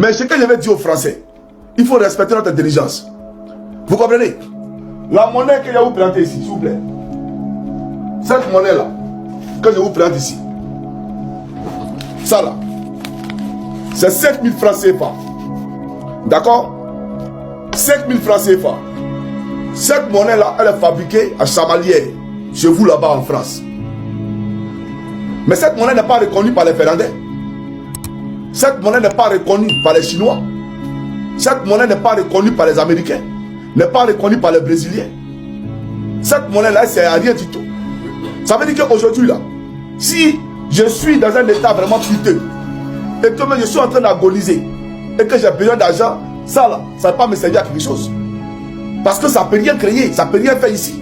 Mais ce que je vais dire aux Français, il faut respecter notre intelligence. Vous comprenez? La monnaie que je vais vous présenter ici, s'il vous plaît. Cette monnaie-là, que je vous présente ici. Ça là. C'est 5000 francs CFA. D'accord? 5000 francs CFA. Cette monnaie-là, elle est fabriquée à Chamalières, chez vous là-bas en France. Mais cette monnaie n'est pas reconnue par les Finlandais. Cette monnaie n'est pas reconnue par les Chinois. Cette monnaie n'est pas reconnue par les Américains. N'est pas reconnue par les Brésiliens. Cette monnaie-là, c'est à rien du tout. Ça veut dire qu'aujourd'hui, là, si je suis dans un état vraiment piteux, et que je suis en train d'agoniser, et que j'ai besoin d'argent, ça là, ça ne va pas me servir à quelque chose. Parce que ça ne peut rien créer, ça ne peut rien faire ici.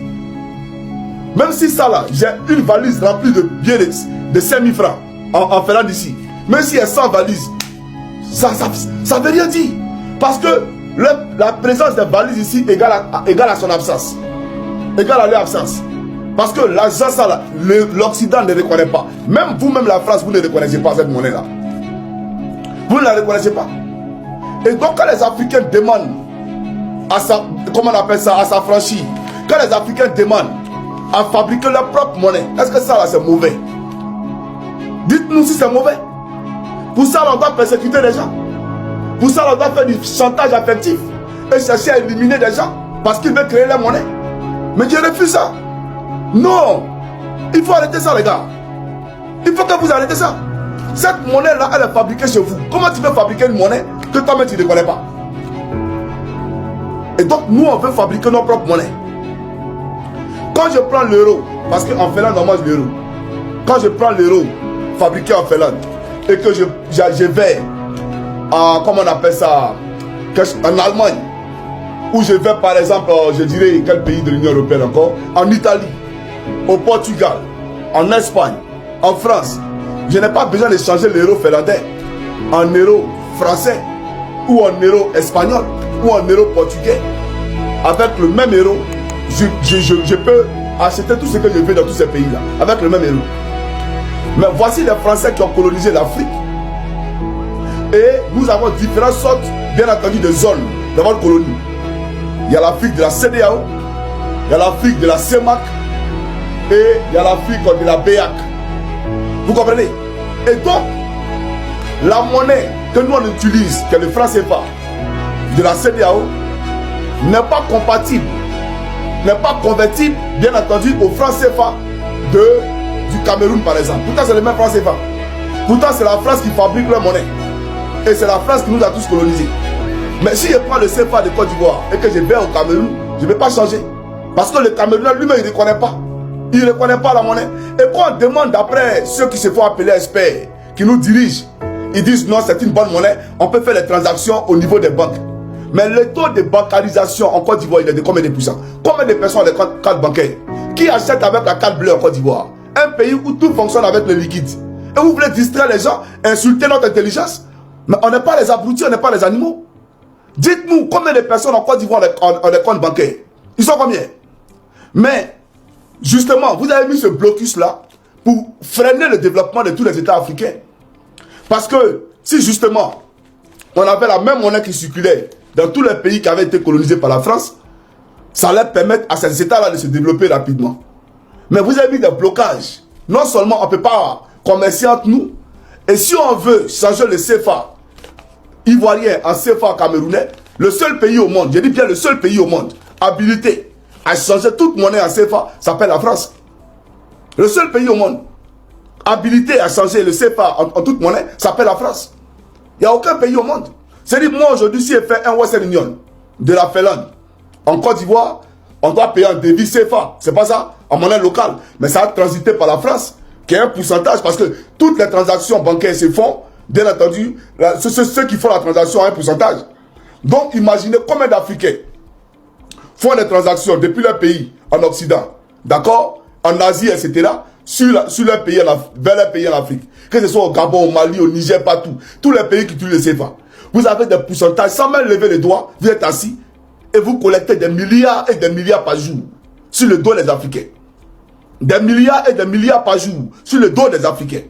Même si ça là, j'ai une valise remplie de billets de 5000 francs en Finlande ici. Même si elle 100 valises, ça ne veut rien dire. Parce que la présence des valises ici égale à son absence. Égale à leur absence. Parce que l'argent, ça là, l'Occident ne reconnaît pas. Même vous-même, la France, vous ne reconnaissez pas cette monnaie-là. Vous ne la reconnaissez pas. Et donc, quand les Africains demandent à sa, comment on appelle ça, à s'affranchir, quand les Africains demandent à fabriquer leur propre monnaie, est-ce que ça là, c'est mauvais? Dites-nous si c'est mauvais. Pour ça, on doit persécuter les gens. Pour ça, on doit faire du chantage affectif et chercher à éliminer des gens parce qu'ils veulent créer leur monnaie. Mais je refuse ça. Non. Il faut arrêter ça, les gars. Il faut que vous arrêtez ça. Cette monnaie-là, elle est fabriquée chez vous. Comment tu peux fabriquer une monnaie que toi-même tu ne connais pas? Et donc, nous, on veut fabriquer nos propres monnaies. Quand je prends l'euro, parce qu'en Finlande, on mange l'euro. Quand je prends l'euro fabriqué en Finlande et que je vais en, comment on appelle ça, en Allemagne, ou je vais par exemple, je dirais, quel pays de l'Union Européenne encore, en Italie, au Portugal, en Espagne, en France, je n'ai pas besoin de changer l'euro finlandais en euro français, ou en euro espagnol, ou en euro portugais. Avec le même euro, je peux acheter tout ce que je veux dans tous ces pays-là, avec le même euro. Mais voici les Français qui ont colonisé l'Afrique. Et nous avons différentes sortes, bien entendu, de zones dans votre colonie. Il y a l'Afrique de la CEDEAO, il y a l'Afrique de la CEMAC, et il y a l'Afrique de la BEAC. Vous comprenez? Et donc, la monnaie que nous on utilise, que le franc CFA de la CEDEAO, n'est pas compatible, n'est pas convertible, bien entendu, au franc CFA du Cameroun, par exemple. Pourtant, c'est le même franc CFA. Pourtant, c'est la France qui fabrique leur monnaie. Et c'est la France qui nous a tous colonisés. Mais si je prends le CFA de Côte d'Ivoire et que je vais au Cameroun, je ne vais pas changer. Parce que le Camerounais lui-même, il ne reconnaît pas. Il ne reconnaît pas la monnaie. Et quand on demande d'après ceux qui se font appeler experts, qui nous dirigent, ils disent non, c'est une bonne monnaie, on peut faire les transactions au niveau des banques. Mais le taux de bancarisation en Côte d'Ivoire, il est de combien de pourcents? Combien de personnes ont des cartes bancaires? Qui achète avec la carte bleue en Côte d'Ivoire? Un pays où tout fonctionne avec le liquide. Et vous voulez distraire les gens, insulter notre intelligence? Mais on n'est pas les abrutis, on n'est pas les animaux. Dites-nous combien de personnes en Côte d'Ivoire ont des comptes bancaires? Ils sont combien? Mais, justement, vous avez mis ce blocus-là pour freiner le développement de tous les États africains. Parce que, si justement, on avait la même monnaie qui circulait dans tous les pays qui avaient été colonisés par la France, ça allait permettre à ces États-là de se développer rapidement. Mais vous avez mis des blocages. Non seulement on ne peut pas commercer entre nous, et si on veut changer le CFA ivoirien en CFA camerounais, le seul pays au monde, je dis bien le seul pays au monde, habilité à changer toute monnaie en CFA, s'appelle la France. Le seul pays au monde habilité à changer le CFA en toute monnaie, s'appelle la France. Il n'y a aucun pays au monde. C'est-à-dire, moi aujourd'hui, si je fais un Western Union de la Finlande en Côte d'Ivoire, on doit payer en devise CFA. C'est pas ça, en monnaie locale. Mais ça a transité par la France, qui est un pourcentage, parce que toutes les transactions bancaires se font, bien entendu, ceux qui font la transaction ont un pourcentage. Donc, imaginez combien d'Africains font des transactions depuis leur pays en Occident, d'accord, en Asie, etc., sur leur pays, vers leur pays en Afrique. Que ce soit au Gabon, au Mali, au Niger, partout. Tous les pays qui utilisent le CFA. Vous avez des pourcentages, sans même lever les doigts, vous êtes assis et vous collectez des milliards et des milliards par jour sur le dos des Africains. Des milliards et des milliards par jour sur le dos des Africains.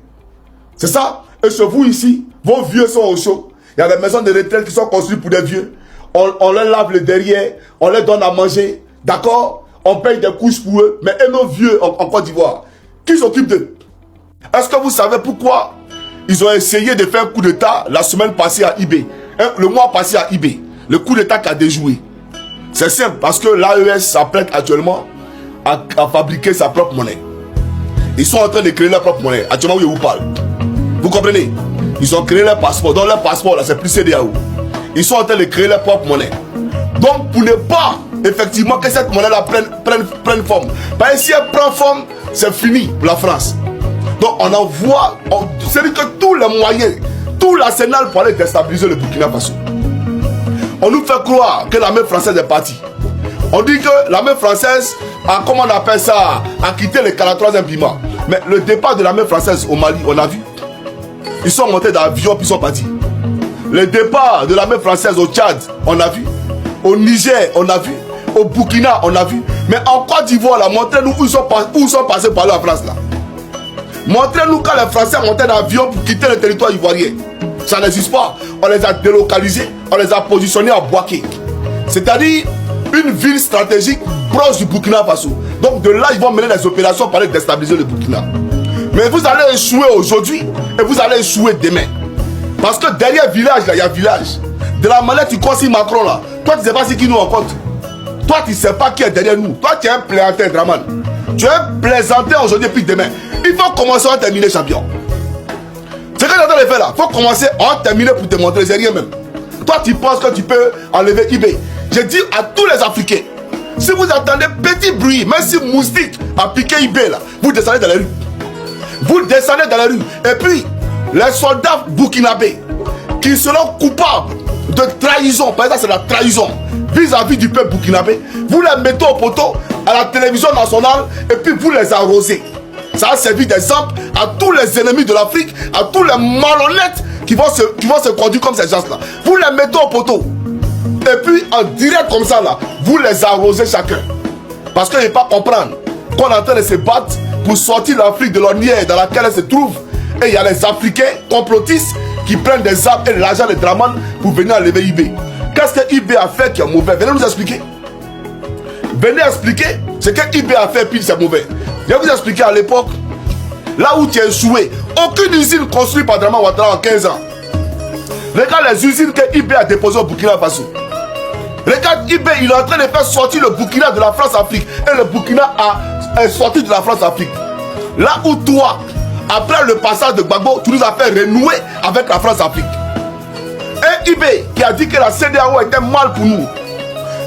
C'est ça. Et chez vous ici, vos vieux sont au chaud. Il y a des maisons de retraite qui sont construites pour des vieux. On leur lave le derrière, on leur donne à manger, d'accord? On paye des couches pour eux, mais et nos vieux en Côte d'Ivoire, qui s'occupent d'eux? Est-ce que vous savez pourquoi ils ont essayé de faire un coup d'État la semaine passée à eBay, le mois passé à eBay, le coup d'État qui a déjoué? C'est simple, parce que l'AES s'apprête actuellement à fabriquer sa propre monnaie. Ils sont en train de créer leur propre monnaie, actuellement où je vous parle. Vous comprenez? Ils ont créé leur passeport, donc leur passeport là, c'est plus CEDEAO. Ils sont en train de créer leur propre monnaie. Donc pour ne pas, effectivement, que cette monnaie là prenne forme. Parce que si elle prend forme, c'est fini pour la France. Donc on envoie, c'est-à-dire que tous les moyens, tout l'arsenal pour aller déstabiliser le Burkina Faso. On nous fait croire que l'armée française est partie. On dit que l'armée française a, comment on appelle ça, a quitté le 43e Bima. Mais le départ de l'armée française au Mali, on a vu. Ils sont montés dans l'avion puis ils sont partis. Le départ de l'armée française au Tchad, on a vu. Au Niger, on a vu. Au Burkina, on a vu. Mais en Côte d'Ivoire, là, montrez-nous où ils sont passés par la France, là. Montrez-nous quand les Français montaient dans l'avion pour quitter le territoire ivoirien. Ça n'existe pas. On les a délocalisés, on les a positionnés à Bouaké. C'est-à-dire une ville stratégique proche du Burkina Faso. Donc de là, ils vont mener des opérations pour aller déstabiliser le Burkina. Mais vous allez échouer aujourd'hui et vous allez échouer demain. Parce que derrière village, là, il y a village. De la manière tu conseilles Macron, là, toi, tu ne sais pas qui nous rencontre. Toi, tu ne sais pas qui est derrière nous. Toi, tu es un plaisantin, Draman. Tu es un plaisantin aujourd'hui et puis demain. Il faut commencer à terminer champion. C'est ce que j'entends de faire là. Il faut commencer à terminer pour te montrer. C'est rien même. Toi, tu penses que tu peux enlever eBay. Je dis à tous les Africains, si vous entendez petit bruit, même si moustique a piqué eBay là, vous descendez dans les rues. Vous descendez dans les rues. Et puis, les soldats burkinabés qui seront coupables de trahison, par exemple c'est la trahison vis-à-vis du peuple burkinabé, vous les mettez au poteau à la télévision nationale et puis vous les arrosez. Ça a servi d'exemple à tous les ennemis de l'Afrique, à tous les malhonnêtes qui vont se conduire comme ces gens-là. Vous les mettez au poteau. Et puis en direct comme ça, là, vous les arrosez chacun. Parce qu'ils ne peuvent pas comprendre qu'on est en train de se battre pour sortir l'Afrique de l'ornière dans laquelle elle se trouve. Et il y a les Africains complotistes qui prennent des armes et de l'argent de Draman pour venir enlever eBay. Qu'est-ce que eBay a fait qui est mauvais? Venez nous expliquer. Venez expliquer ce que eBay a fait puis c'est mauvais. Je vais vous expliquer à l'époque, là où tu es échoué, aucune usine construite par Draman Ouattara en 15 ans. Regarde les usines que eBay a déposées au Burkina Faso. Regarde eBay, il est en train de faire sortir le Burkina de la France-Afrique. Et le Burkina est sorti de la France-Afrique. Là où toi, après le passage de Gbagbo, tu nous as fait renouer avec la France-Afrique. Et eBay qui a dit que la CEDEAO était mal pour nous.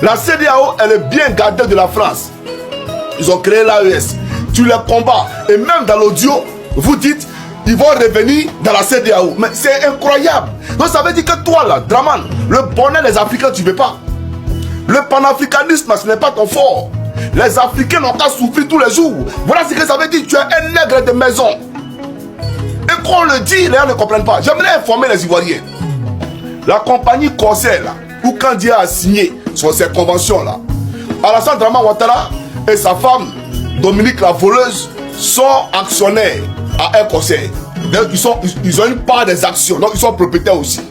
La CEDEAO, elle est bien gardée de la France. Ils ont créé l'AES. Tu les combats. Et même dans l'audio, vous dites, ils vont revenir dans la CEDEAO. Mais c'est incroyable. Donc ça veut dire que toi là, Draman, le bonheur des Africains, tu ne veux pas. Le panafricanisme, ce n'est pas ton fort. Les Africains n'ont qu'à souffrir tous les jours. Voilà ce que ça veut dire. Tu es un nègre de maison. Et quand on le dit, les gens ne comprennent pas. J'aimerais informer les Ivoiriens. La compagnie Corsair, là, où Kandia a signé sur ces conventions-là, Alassane Draman Ouattara et sa femme, Dominique la voleuse, sont actionnaires à Air Corsair. Donc, ils ont une part des actions. Donc, ils sont propriétaires aussi.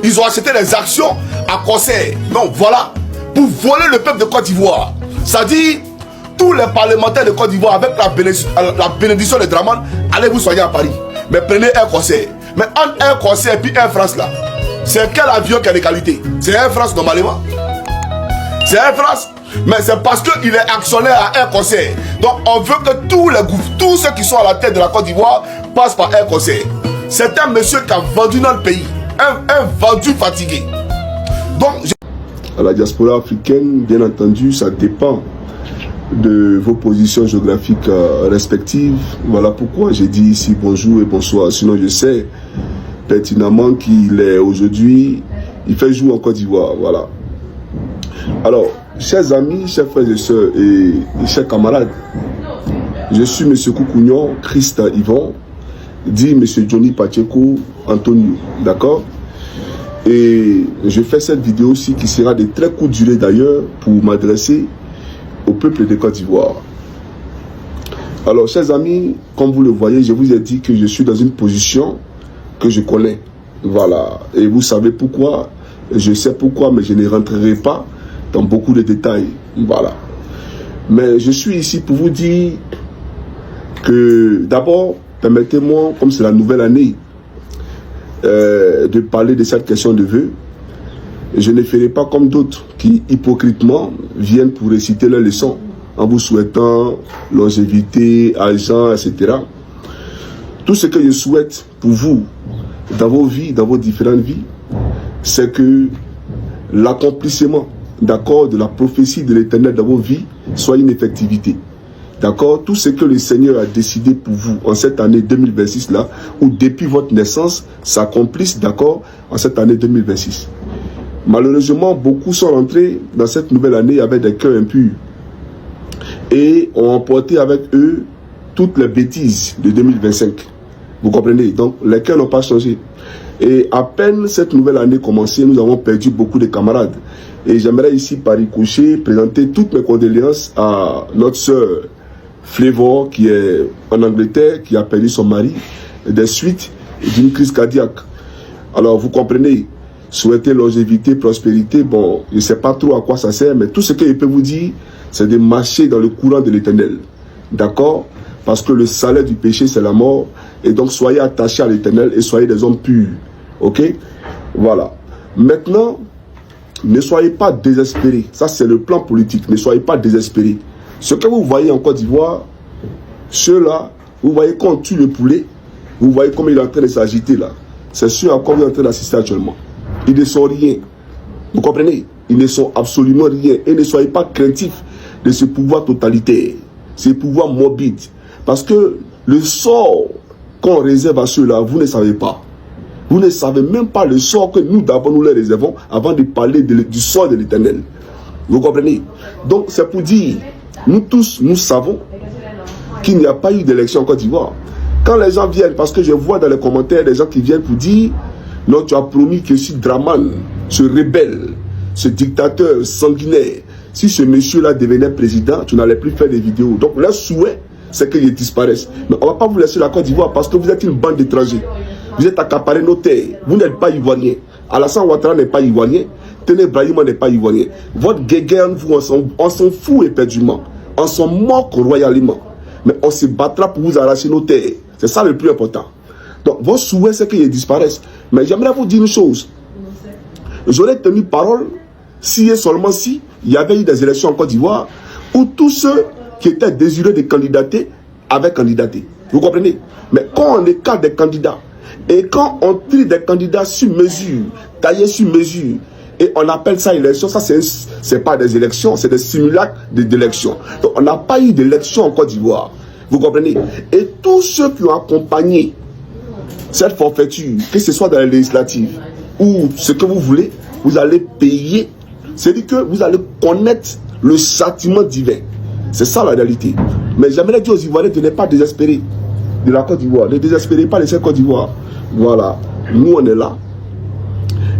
Ils ont acheté des actions à Corsair. Donc, voilà, pour voler le peuple de Côte d'Ivoire. C'est-à-dire, tous les parlementaires de Côte d'Ivoire, avec la bénédiction de Draman, allez vous soigner à Paris. Mais prenez Air Corsair. Mais entre Air Corsair et puis Air France là, c'est quel avion qui a des qualités? C'est Air France normalement. C'est Air France. Mais c'est parce qu'il est actionnaire à Air Corsair. Donc on veut que tous ceux qui sont à la tête de la Côte d'Ivoire passent par Air Corsair. C'est un monsieur qui a vendu notre pays. Un vendu fatigué. Donc, à la diaspora africaine, bien entendu, ça dépend de vos positions géographiques respectives. Voilà pourquoi j'ai dit ici bonjour et bonsoir. Sinon, je sais pertinemment qu'il est aujourd'hui, il fait jour en Côte d'Ivoire. Voilà. Alors, chers amis, chers frères et sœurs et chers camarades, je suis M. Koukounion, Christ Yvon, dit M. Johnny Pacheco Antonio. D'accord? Et je fais cette vidéo aussi qui sera de très courte durée d'ailleurs pour m'adresser au peuple de Côte d'Ivoire. Alors, chers amis, comme vous le voyez, je vous ai dit que je suis dans une position que je connais. Voilà. Et vous savez pourquoi. Je sais pourquoi, mais je ne rentrerai pas dans beaucoup de détails. Voilà. Mais je suis ici pour vous dire que d'abord, permettez-moi, comme c'est la nouvelle année, de parler de cette question de vœux. Je ne ferai pas comme d'autres qui, hypocritement, viennent pour réciter leurs leçons en vous souhaitant longévité, argent, etc. Tout ce que je souhaite pour vous, dans vos vies, dans vos différentes vies, c'est que l'accomplissement, d'accord, de la prophétie de l'Éternel dans vos vies soit une effectivité. D'accord? Tout ce que le Seigneur a décidé pour vous en cette année 2026 là, ou depuis votre naissance, s'accomplisse, d'accord, en cette année 2026. Malheureusement, beaucoup sont rentrés dans cette nouvelle année avec des cœurs impurs et ont emporté avec eux toutes les bêtises de 2025. Vous comprenez? Donc, les cœurs n'ont pas changé. Et à peine cette nouvelle année commencée, nous avons perdu beaucoup de camarades. Et j'aimerais ici, par ricochet, présenter toutes mes condoléances à notre sœur Flavor, qui est en Angleterre, qui a perdu son mari des suites d'une crise cardiaque. Alors, vous comprenez, souhaiter longévité, prospérité, bon, je ne sais pas trop à quoi ça sert, mais tout ce que je peux vous dire, c'est de marcher dans le courant de l'Éternel. D'accord? Parce que le salaire du péché, c'est la mort. Et donc, soyez attachés à l'Éternel et soyez des hommes purs. Ok? Voilà. Maintenant, ne soyez pas désespérés. Ça, c'est le plan politique. Ne soyez pas désespérés. Ce que vous voyez en Côte d'Ivoire, ceux-là, vous voyez quand on tue le poulet, vous voyez comment il est en train de s'agiter là. C'est sûr à quoi vous êtes en train d'assister actuellement. Ils ne sont rien. Vous comprenez? Ils ne sont absolument rien. Et ne soyez pas craintifs de ce pouvoir totalitaire, ce pouvoir morbide. Parce que le sort qu'on réserve à ceux-là, vous ne savez pas. Vous ne savez même pas le sort que nous d'abord nous les réservons avant de parler du sort de l'Éternel. Vous comprenez? Donc c'est pour dire, nous tous, nous savons qu'il n'y a pas eu d'élection en Côte d'Ivoire. Quand les gens viennent, parce que je vois dans les commentaires des gens qui viennent pour dire, non, tu as promis que si Draman, ce rebelle, ce dictateur sanguinaire, si ce monsieur-là devenait président, tu n'allais plus faire des vidéos. Donc leur souhait, c'est qu'il disparaisse. Mais on ne va pas vous laisser la Côte d'Ivoire parce que vous êtes une bande d'étrangers. Vous êtes accaparés nos terres. Vous n'êtes pas ivoirien. Alassane Ouattara n'est pas ivoirien. Téné Brahima n'est pas ivoirien. Votre guéguerre, on s'en fout éperdument. On s'en moque royalement. Mais on se battra pour vous arracher nos terres. C'est ça le plus important. Donc, vos souhaits, c'est qu'ils disparaissent. Mais j'aimerais vous dire une chose. J'aurais tenu parole si et seulement si il y avait eu des élections en Côte d'Ivoire où tous ceux qui étaient désireux de candidater avaient candidaté. Vous comprenez? Mais quand on écarte des candidats et quand on trie des candidats sur mesure, taillés sur mesure, et on appelle ça élection, ça c'est pas des élections, c'est des simulacres d'élections. Donc on n'a pas eu d'élection en Côte d'Ivoire. Vous comprenez? Et tous ceux qui ont accompagné cette forfaiture, que ce soit dans les législatives ou ce que vous voulez, vous allez payer. C'est-à-dire que vous allez connaître le châtiment divin. C'est ça la réalité. Mais j'aimerais dire aux Ivoiriens de ne pas désespérer de la Côte d'Ivoire. Ne désespérez pas de cette Côte d'Ivoire. Voilà. Nous, on est là.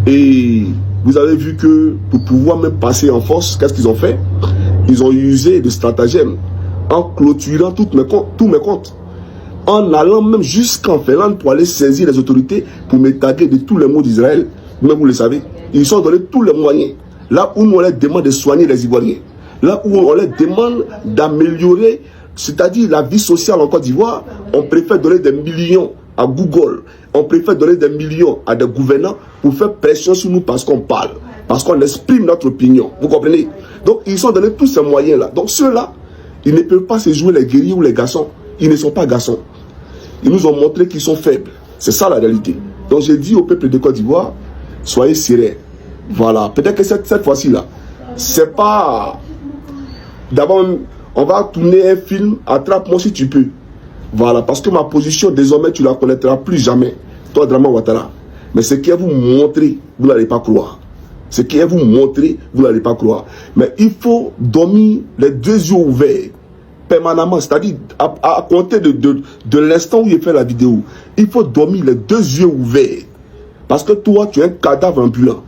Et vous avez vu que pour pouvoir même passer en force, qu'est-ce qu'ils ont fait? Ils ont usé de stratagèmes en clôturant tous mes comptes. En allant même jusqu'en Finlande pour aller saisir les autorités pour me taguer de tous les mots d'Israël. Même vous le savez. Ils sont donné tous les moyens. Là où nous on leur demande de soigner les Ivoiriens. Là où on leur demande d'améliorer, c'est-à-dire la vie sociale en Côte d'Ivoire, on préfère donner des millions à Google. On préfère donner des millions à des gouvernants pour faire pression sur nous parce qu'on parle. Parce qu'on exprime notre opinion. Vous comprenez? Donc ils ont donné tous ces moyens-là. Donc ceux-là, ils ne peuvent pas se jouer les guerriers ou les garçons. Ils ne sont pas garçons. Ils nous ont montré qu'ils sont faibles. C'est ça la réalité. Donc j'ai dit au peuple de Côte d'Ivoire, soyez sereins. Voilà. Peut-être que cette fois-ci-là, c'est pas... D'abord, on va tourner un film, attrape-moi si tu peux. Voilà. Parce que ma position, désormais, tu ne la connaîtras plus jamais. Toi, Draman Ouattara. Mais ce qui est vous montrer, vous n'allez pas croire. Ce qui est vous montrer, vous n'allez pas croire. Mais il faut dormir les deux yeux ouverts. Permanemment, c'est-à-dire à compter de l'instant où il fait la vidéo, il faut dormir les deux yeux ouverts. Parce que toi, tu es un cadavre ambulant.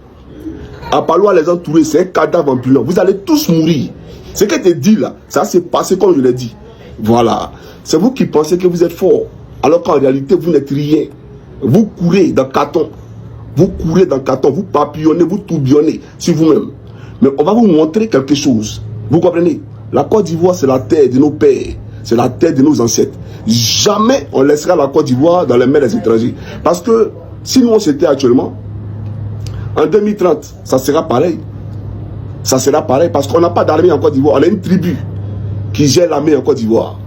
À Palois, les entourés, c'est un cadavre ambulant. Vous allez tous mourir. Ce que je te dis là, ça s'est passé comme je l'ai dit. Voilà. C'est vous qui pensez que vous êtes fort. Alors qu'en réalité, vous n'êtes rien. Vous courez dans le carton. Vous courez dans le carton, vous papillonnez, vous tourbillonnez sur vous-même. Mais on va vous montrer quelque chose. Vous comprenez? La Côte d'Ivoire, c'est la terre de nos pères. C'est la terre de nos ancêtres. Jamais on laissera la Côte d'Ivoire dans les mains des étrangers. Parce que si nous on s'était actuellement, en 2030, ça sera pareil. Ça sera pareil parce qu'on n'a pas d'armée en Côte d'Ivoire. On a une tribu qui gère l'armée en Côte d'Ivoire.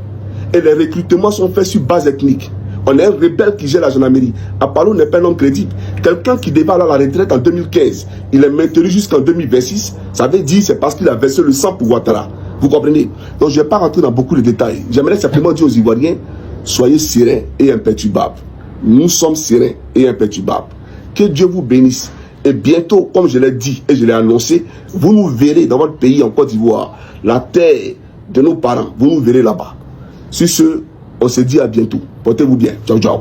Et les recrutements sont faits sur base ethnique. On a un rebelle qui gère la gendarmerie. Apollo n'est pas un homme crédible. Quelqu'un qui devait aller à la retraite en 2015, il est maintenu jusqu'en 2026. Ça veut dire c'est parce qu'il a versé le sang pour Ouattara. Vous comprenez? Donc je ne vais pas rentrer dans beaucoup de détails. J'aimerais simplement dire aux Ivoiriens, soyez sereins et imperturbables. Nous sommes sereins et imperturbables. Que Dieu vous bénisse. Et bientôt, comme je l'ai dit et je l'ai annoncé, vous nous verrez dans votre pays en Côte d'Ivoire, la terre de nos parents, vous nous verrez là-bas. Sur ce, on se dit à bientôt. Portez-vous bien. Ciao, ciao.